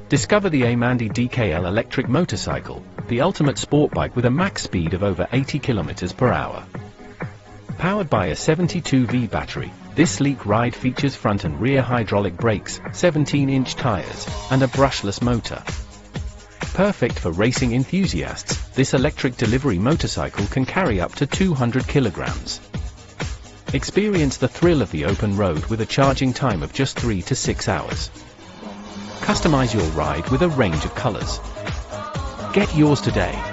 Discover the Amandi DKL electric motorcycle, the ultimate sport bike with a max speed of over 80 km per hour. Powered by a 72V battery, this sleek ride features front and rear hydraulic brakes, 17-inch tires, and a brushless motor. Perfect for racing enthusiasts, this electric delivery motorcycle can carry up to 200 kilograms. Experience the thrill of the open road with a charging time of just 3 to 6 hours. Customize your ride with a range of colors. Get yours today.